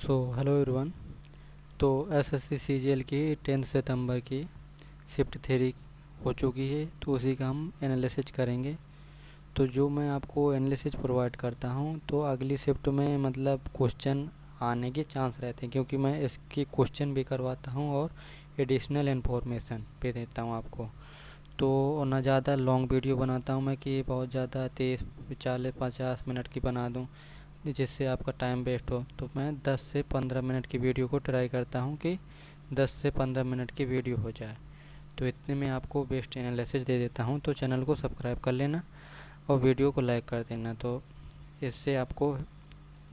Hello everyone. तो SSC CGL की 10 सितंबर की शिफ्ट थ्योरी हो चुकी है, तो उसी का हम एनालिसिस करेंगे। तो जो मैं आपको एनालिसिस प्रोवाइड करता हूं, तो अगली शिफ्ट में मतलब क्वेश्चन आने के चांस रहते हैं, क्योंकि मैं इसकी क्वेश्चन भी करवाता हूं और एडिशनल इन्फॉर्मेशन भी देता हूं आपको। तो ना ज़्यादा लॉन्ग वीडियो बनाता हूं मैं कि बहुत ज़्यादा 30-40-50 मिनट की बना दूं जिससे आपका टाइम वेस्ट हो। तो मैं 10 से 15 मिनट की वीडियो को ट्राई करता हूं कि 10 से 15 मिनट की वीडियो हो जाए। तो इतने में आपको बेस्ट एनालिसिस दे देता हूं। तो चैनल को सब्सक्राइब कर लेना और वीडियो को लाइक कर देना, तो इससे आपको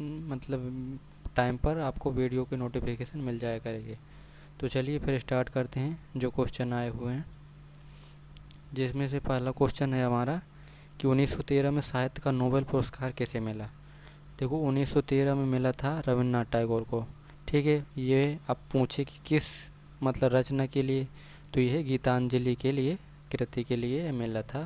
मतलब टाइम पर आपको वीडियो की नोटिफिकेशन मिल जाया करेगी। तो चलिए फिर स्टार्ट करते हैं जो क्वेश्चन आए हुए हैं, जिसमें से पहला क्वेश्चन है हमारा कि 1913 में साहित्य का नोबेल पुरस्कार कैसे मिला। देखो 1913 में मिला था रविन्द्रनाथ टैगोर को। ठीक है, ये अब पूछे कि किस मतलब रचना के लिए, तो यह गीतांजलि के लिए कृति के लिए मिला था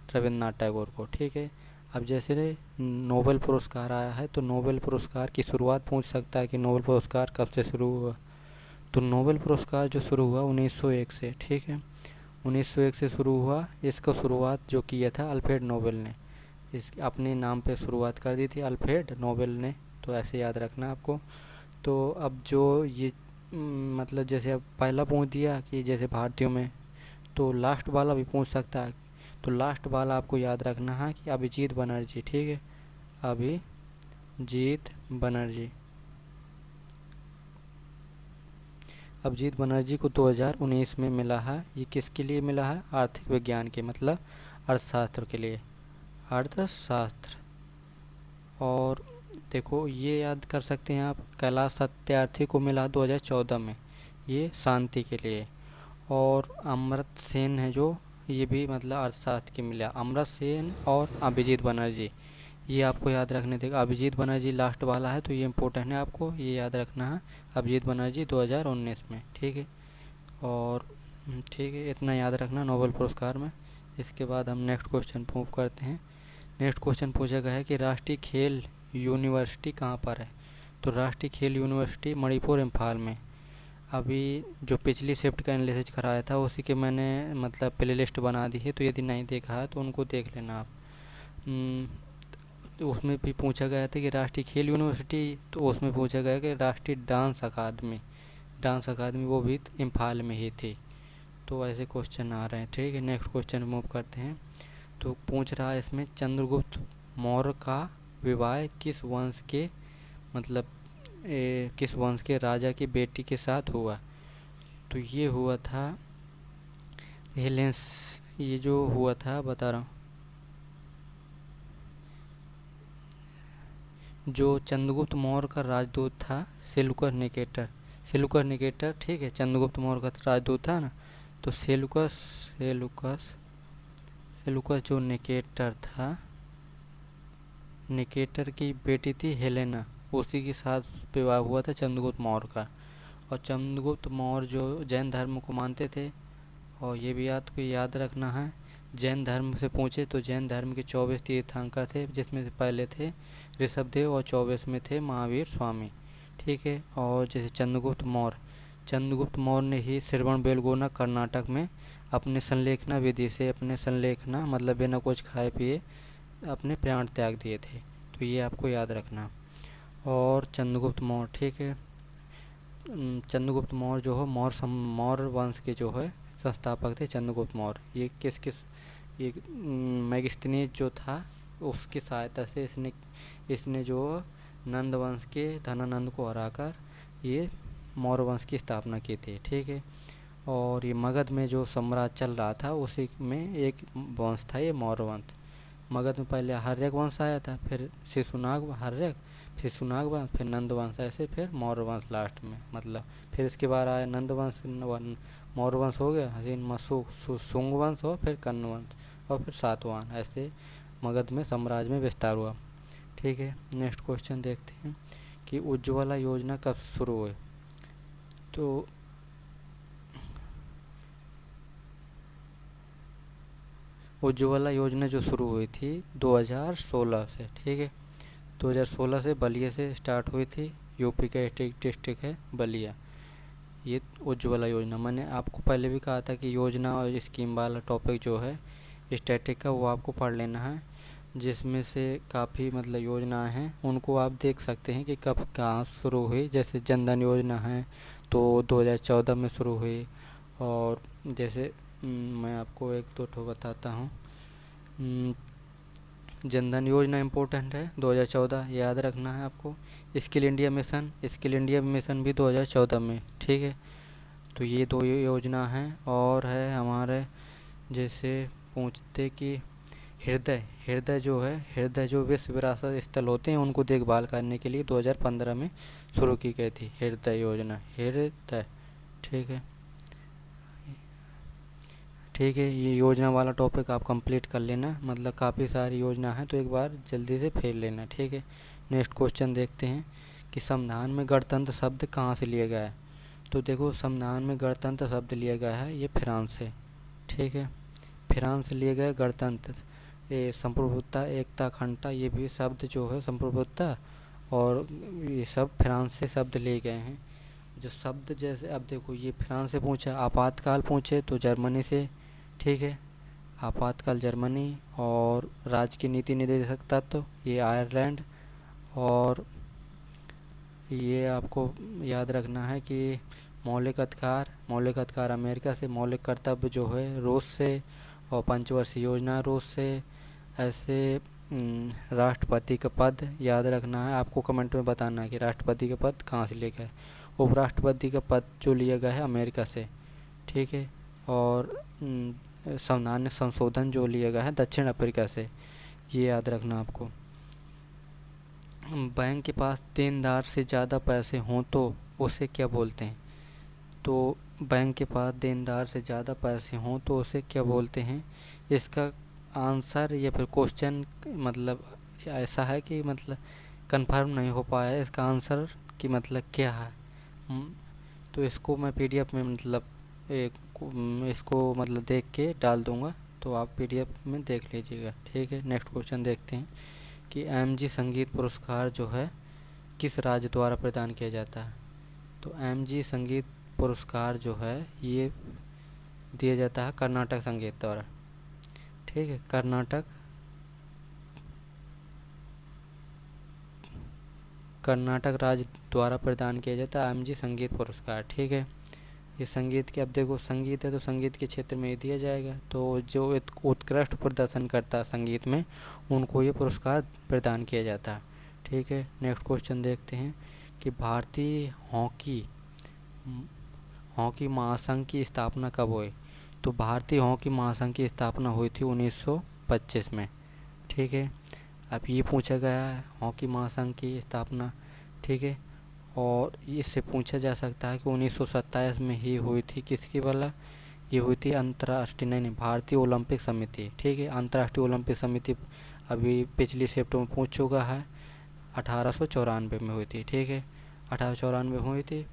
रविन्द्रनाथ टैगोर को। ठीक है, अब जैसे नोबेल पुरस्कार आया है, तो नोबेल पुरस्कार की शुरुआत पूछ सकता है कि नोबेल पुरस्कार कब से शुरू हुआ। तो नोबेल पुरस्कार जो शुरू हुआ 1901 से। ठीक है, 1901 से शुरू हुआ। इसका शुरुआत जो किया था अल्फ्रेड नोबेल ने, इस अपने नाम पे शुरुआत कर दी थी अल्फ्रेड नोबेल ने, तो ऐसे याद रखना आपको। तो अब जो ये मतलब जैसे अब पहला पूछ दिया कि जैसे भारतीयों में, तो लास्ट वाला भी पूछ सकता है। तो लास्ट वाला आपको याद रखना है कि अभिजीत बनर्जी। ठीक है, अभिजीत बनर्जी। अभिजीत बनर्जी को 2019 में मिला है। ये किसके लिए मिला है? आर्थिक विज्ञान के मतलब अर्थशास्त्र के लिए, अर्थशास्त्र। और देखो ये याद कर सकते हैं आप, कैलाश सत्यार्थी को मिला 2014 में, ये शांति के लिए। और अमर्त्य सेन है जो, ये भी मतलब अर्थशास्त्र के मिला। अमर्त्य सेन और अभिजीत बनर्जी, ये आपको याद रखने थे। अभिजीत बनर्जी लास्ट वाला है, तो ये इम्पोर्टेंट है, आपको ये याद रखना है। अभिजीत बनर्जी 2019 में। ठीक है, और ठीक है, इतना याद रखना नोबेल पुरस्कार में। इसके बाद हम नेक्स्ट क्वेश्चन मूव करते हैं। नेक्स्ट क्वेश्चन पूछा गया है कि राष्ट्रीय खेल यूनिवर्सिटी कहाँ पर है। तो राष्ट्रीय खेल यूनिवर्सिटी मणिपुर इम्फाल में। अभी जो पिछली शिफ्ट का एनालिसिस कराया था उसी के मैंने मतलब प्ले लिस्ट बना दी है, तो यदि नहीं देखा है तो उनको देख लेना आप। तो उसमें भी पूछा गया था कि राष्ट्रीय खेल यूनिवर्सिटी, तो उसमें पूछा गया कि राष्ट्रीय डांस अकादमी, डांस अकादमी वो भी इम्फाल में ही थी। तो ऐसे क्वेश्चन आ रहे हैं। ठीक है, नेक्स्ट क्वेश्चन मूव करते हैं। तो पूछ रहा है इसमें चंद्रगुप्त मौर्य का विवाह किस वंश के मतलब किस वंश के राजा की बेटी के साथ हुआ। तो ये हुआ था हेलेंस, ये जो हुआ था बता रहा हूँ, जो चंद्रगुप्त मौर्य का राजदूत था सेलुकस निकेटर। सेलुकस निकेटर, ठीक है, चंद्रगुप्त मौर्य का राजदूत था ना, तो सेलुकस सेलुकस सेलुकस जो निकेटर था, निकेटर की बेटी थी हेलेना, उसी के साथ विवाह हुआ था चंद्रगुप्त मौर्य का। और चंद्रगुप्त मौर्य जो जैन धर्म को मानते थे, और ये भी आपको याद रखना है, जैन धर्म से पूछे तो जैन धर्म के 24 तीर्थंकर थे, जिसमें से पहले थे ऋषभदेव और 24 में थे महावीर स्वामी। ठीक है, और जैसे चंद्रगुप्त मौर्य ने ही श्रवणबेलगोला कर्नाटक में अपने संलेखना विधि से, अपने संलेखना मतलब बिना कुछ खाए पिए अपने प्राण त्याग दिए थे। तो ये आपको याद रखना। और चंद्रगुप्त मौर्य, ठीक है, चंद्रगुप्त मौर्य जो है मौर्य वंश के जो है संस्थापक थे चंद्रगुप्त मौर्य। ये किस किस ये मैगस्थनीज जो था उसकी सहायता से इसने जो नंद वंश के धनानंद को हराकर ये मौर्य वंश की स्थापना की थी। ठीक है, और ये मगध में जो साम्राज्य चल रहा था उसी में एक वंश था ये मौर्य वंश। मगध में पहले हर्यक वंश आया था, फिर हर्यक, फिर सुनाग वंश, फिर नंद वंश, ऐसे फिर मौर्य वंश लास्ट में मतलब। फिर इसके बाद आया नंद वंश, मौर्य वंश हो गया, हसीन शुंग वंश हो, फिर कर्ण वंश, और फिर सातवाहन, ऐसे मगध में साम्राज्य में विस्तार हुआ। ठीक है, नेक्स्ट क्वेश्चन देखते हैं कि उज्ज्वला योजना कब शुरू हुई। तो उज्ज्वला योजना जो शुरू हुई थी 2016 से। ठीक है, 2016 से बलिया से स्टार्ट हुई थी यूपी का स्टेट डिस्ट्रिक्ट है बलिया। ये उज्ज्वला योजना, मैंने आपको पहले भी कहा था कि योजना और स्कीम वाला टॉपिक जो है स्टैटिक का वो आपको पढ़ लेना है, जिसमें से काफ़ी मतलब योजनाएं हैं, उनको आप देख सकते हैं कि कब कहाँ शुरू हुई। जैसे जनधन योजना है तो 2014 में शुरू हुई। और जैसे मैं आपको एक दो ठो बताता हूँ। जनधन योजना इम्पोर्टेंट है, 2014 याद रखना है आपको। स्किल इंडिया मिशन भी 2014 में, ठीक है। तो ये दो योजना हैं। और है हमारे जैसे पूछते कि हृदय जो विश्व विरासत स्थल होते हैं उनको देखभाल करने के लिए 2015 में शुरू की गई थी हृदय योजना। ठीक है। ठीक है, ये योजना वाला टॉपिक आप कंप्लीट कर लेना, मतलब काफ़ी सारी योजना है तो एक बार जल्दी से फेर लेना, ठीक है। नेक्स्ट क्वेश्चन देखते हैं कि संविधान में गणतंत्र शब्द कहाँ से लिया गया है। तो देखो, संविधान में गणतंत्र शब्द लिया गया है ये फ्रांस से, ठीक है। फ्रांस से लिए गए गणतंत्र, ये संप्रभुता, एकता, अखंडता, ये भी शब्द जो है संप्रभुता और ये सब फ्रांस से शब्द लिए गए हैं। जो शब्द जैसे अब देखो, ये फ्रांस से पूछा, आपातकाल पूछे तो जर्मनी से, ठीक है। आपातकाल जर्मनी। और राज्य की नीति निर्देशक तत्व ये आयरलैंड। और ये आपको याद रखना है कि मौलिक अधिकार अमेरिका से, मौलिक कर्तव्य जो है रूस से, और पंचवर्षीय योजना रूस से। ऐसे राष्ट्रपति का पद याद रखना है, आपको कमेंट में बताना है कि राष्ट्रपति का पद कहाँ से लिया गया है। उपराष्ट्रपति का पद जो लिया गया है अमेरिका से, ठीक है। और संविधान संशोधन जो लिया गया है दक्षिण अफ्रीका से, ये याद रखना आपको। बैंक के पास देनदार से ज़्यादा पैसे हों तो उसे क्या बोलते हैं। तो बैंक के पास देनदार से ज़्यादा पैसे हों तो उसे क्या बोलते हैं। इसका आंसर या फिर क्वेश्चन मतलब ऐसा है कि मतलब कंफर्म नहीं हो पाया है इसका आंसर कि मतलब क्या है। तो इसको मैं पीडीएफ में मतलब इसको मतलब देख के डाल दूँगा, तो आप पीडीएफ में देख लीजिएगा, ठीक है। नेक्स्ट क्वेश्चन देखते हैं कि एमजी संगीत पुरस्कार जो है किस राज्य द्वारा प्रदान किया जाता है। तो एमजी संगीत पुरस्कार जो है ये दिया जाता है कर्नाटक संगीत द्वारा, ठीक है। कर्नाटक राज्य द्वारा प्रदान किया जाता है एमजी संगीत पुरस्कार, ठीक है। ये संगीत के, अब देखो संगीत है तो संगीत के क्षेत्र में ही दिया जाएगा, तो जो उत्कृष्ट प्रदर्शन करता है संगीत में उनको ये पुरस्कार प्रदान किया जाता है, ठीक है। नेक्स्ट क्वेश्चन देखते हैं कि भारतीय हॉकी महासंघ की स्थापना कब हुई। तो भारतीय हॉकी महासंघ की स्थापना हुई थी 1925 में, ठीक है। अब ये पूछा गया है हॉकी महासंघ की स्थापना, ठीक है। और इससे पूछा जा सकता है कि 1927 में ही हुई थी किसकी वाला, ये हुई थी अंतर्राष्ट्रीय नहीं भारतीय ओलंपिक समिति, ठीक है। अंतर्राष्ट्रीय ओलंपिक समिति अभी पिछली शिफ्ट में पूछ चुका है, 1894 में हुई थी, ठीक है। 1894 में हुई थी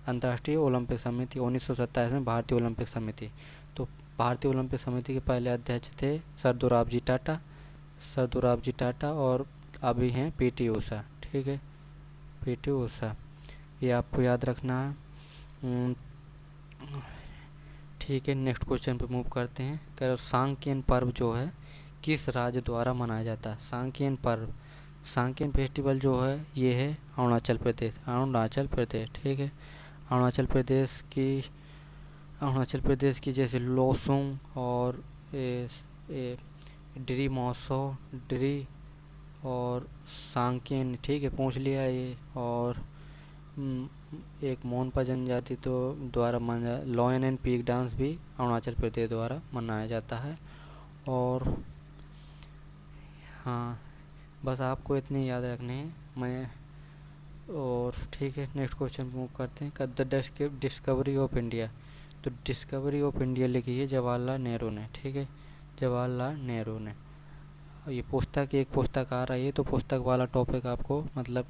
अंतर्राष्ट्रीय ओलंपिक समिति, 1927 में भारतीय ओलंपिक समिति। तो भारतीय ओलंपिक समिति के पहले अध्यक्ष थे सरदुराव जी टाटा और अभी हैं पीटी ऊषा, ठीक है। पीटी ऊषा, ये आपको याद रखना है, ठीक है। नेक्स्ट क्वेश्चन पे मूव करते हैं। कह रहे सांक्यन पर्व जो है किस राज्य द्वारा मनाया जाता है। सांक्यन फेस्टिवल जो है ये है अरुणाचल प्रदेश, ठीक है। अरुणाचल प्रदेश की जैसे लोसुंग और ड्री महोत्सव और सांक्यन, ठीक है, पूछ लिया ये। और एक मोनपा जनजाति तो द्वारा लॉयन एंड पीक डांस भी अरुणाचल प्रदेश द्वारा मनाया जाता है। और हाँ, बस आपको इतने याद रखने हैं और ठीक है। नेक्स्ट क्वेश्चन मूव करते हैं। The discovery of India. तो डिस्कवरी ऑफ इंडिया लिखी है जवाहरलाल नेहरू ने, ठीक है, जवाहरलाल नेहरू ने। ये पुस्तक एक पुस्तक आ रही है, तो पुस्तक वाला टॉपिक आपको मतलब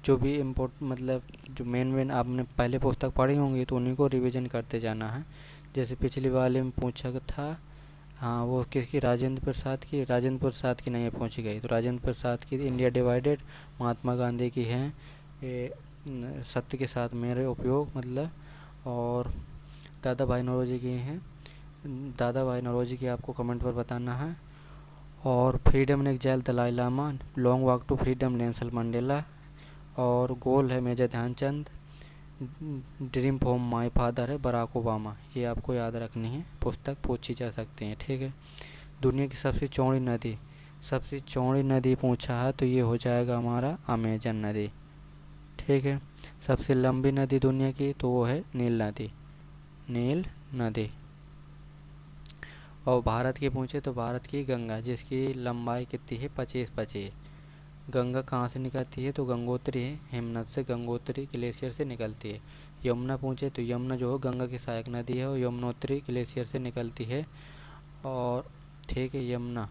जो भी मतलब जो मेन आपने पहले पुस्तक पढ़ी होंगी तो उन्हीं को रिवीजन करते जाना है। जैसे पिछली वाले में पूछा था, हाँ वो किसकी, राजेंद्र प्रसाद की नहीं पूछी गई। तो राजेंद्र प्रसाद की इंडिया डिवाइडेड, महात्मा गांधी की है ये सत्य के साथ मेरे उपयोग मतलब। और दादा भाई नौरोजी के हैं, दादा भाई नौरोजी की आपको कमेंट पर बताना है। और freedom in exile Dalai Lama, long walk to freedom Nelson Mandela. और गोल है major Dhyanchand, dream form my father है बराक ओबामा। ये आपको याद रखनी है, पुस्तक पूछी जा सकती है, ठीक है। दुनिया की सबसे चौड़ी नदी पूछा है तो ये हो जाएगा हमारा अमेजन नदी, ठीक है। सबसे लंबी नदी दुनिया की तो वो है नील नदी। और भारत की पूछे तो भारत की गंगा, जिसकी लंबाई कितनी है 25। गंगा कहाँ से निकलती है तो गंगोत्री है, हिमनद से, गंगोत्री ग्लेशियर से निकलती है। यमुना पूछे तो यमुना जो है गंगा की सहायक नदी है और यमुनोत्री ग्लेशियर से निकलती है। और ठीक है, यमुना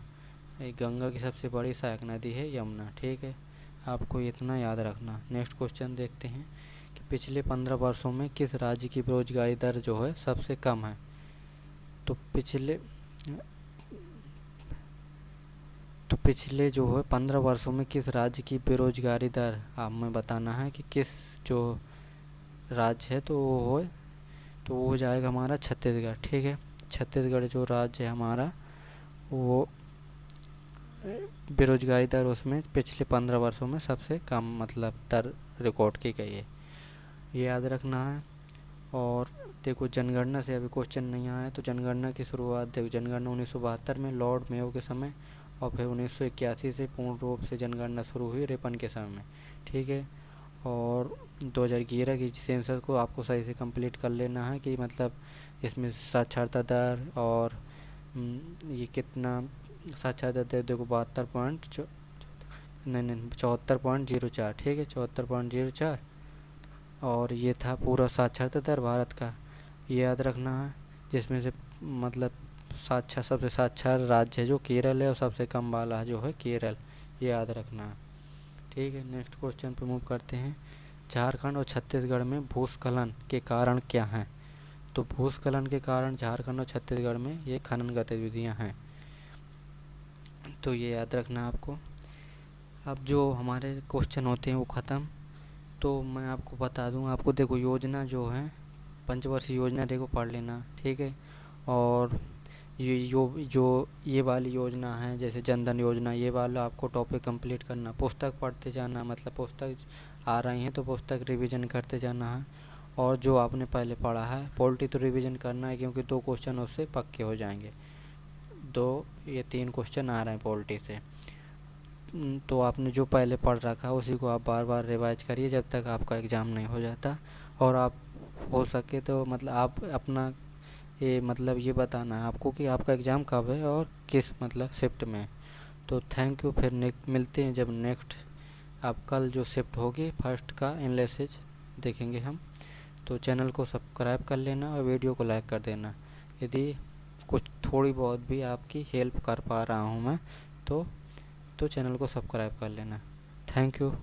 गंगा की सबसे बड़ी सहायक नदी है यमुना, ठीक है। आपको इतना याद रखना। नेक्स्ट क्वेश्चन देखते हैं कि पिछले 15 वर्षों में किस राज्य की बेरोजगारी दर जो है सबसे कम है। तो पिछले जो है 15 वर्षों में किस राज्य की बेरोजगारी दर आप में बताना है कि किस जो राज्य है तो वो हो जाएगा हमारा छत्तीसगढ़, ठीक है। छत्तीसगढ़ जो राज्य है हमारा, वो बेरोजगारी दर उसमें पिछले 15 वर्षों में सबसे कम मतलब दर रिकॉर्ड की गई है, ये याद रखना है। और देखो जनगणना से अभी क्वेश्चन नहीं आया है, तो जनगणना की शुरुआत देखो, जनगणना 1972 में लॉर्ड मेयो के समय, और फिर 1981 से पूर्ण रूप से जनगणना शुरू हुई रिपन के समय में, ठीक है। और 2011 की सेंसस को आपको सही से कंप्लीट कर लेना है कि मतलब इसमें साक्षरता दर और ये कितना साक्षरता दर देखो 74.04, ठीक है 74.04। और ये था पूरा साक्षरता दर भारत का, ये याद रखना है। जिसमें से मतलब सबसे साक्षर राज्य है जो केरल है, और सबसे कम वाला जो है केरल, ये याद रखना है, ठीक है। नेक्स्ट क्वेश्चन पे मूव करते हैं। झारखंड और छत्तीसगढ़ में भूस्खलन के कारण क्या हैं। तो भूस्खलन के कारण झारखंड और छत्तीसगढ़ में ये खनन गतिविधियां हैं, तो ये याद रखना आपको। अब जो हमारे क्वेश्चन होते हैं वो ख़त्म। तो मैं आपको बता दूं, आपको देखो योजना जो है पंचवर्षीय योजना देखो पढ़ लेना, ठीक है। और ये वाली योजना है जैसे जनधन योजना, ये वाला आपको टॉपिक कंप्लीट करना, पुस्तक पढ़ते जाना, मतलब पुस्तक आ रही हैं तो पुस्तक रिवीजन करते जाना है। और जो आपने पहले पढ़ा है पॉलिटी तो रिवीजन करना है, क्योंकि 2 क्वेश्चन उससे पक्के हो जाएंगे। 3 क्वेश्चन आ रहे हैं पॉलिटी से, तो आपने जो पहले पढ़ रखा है उसी को आप बार बार रिवाइज करिए जब तक आपका एग्ज़ाम नहीं हो जाता। और आप हो सके तो मतलब आप अपना ये बताना है आपको कि आपका एग्ज़ाम कब है और किस मतलब शिफ्ट में। तो थैंक यू, फिर मिलते हैं जब नेक्स्ट आप कल जो शिफ्ट होगी फर्स्ट का एनालिसिस देखेंगे हम। तो चैनल को सब्सक्राइब कर लेना और वीडियो को लाइक कर देना। यदि कुछ थोड़ी बहुत भी आपकी हेल्प कर पा रहा हूँ मैं तो चैनल को सब्सक्राइब कर लेना। Thank you.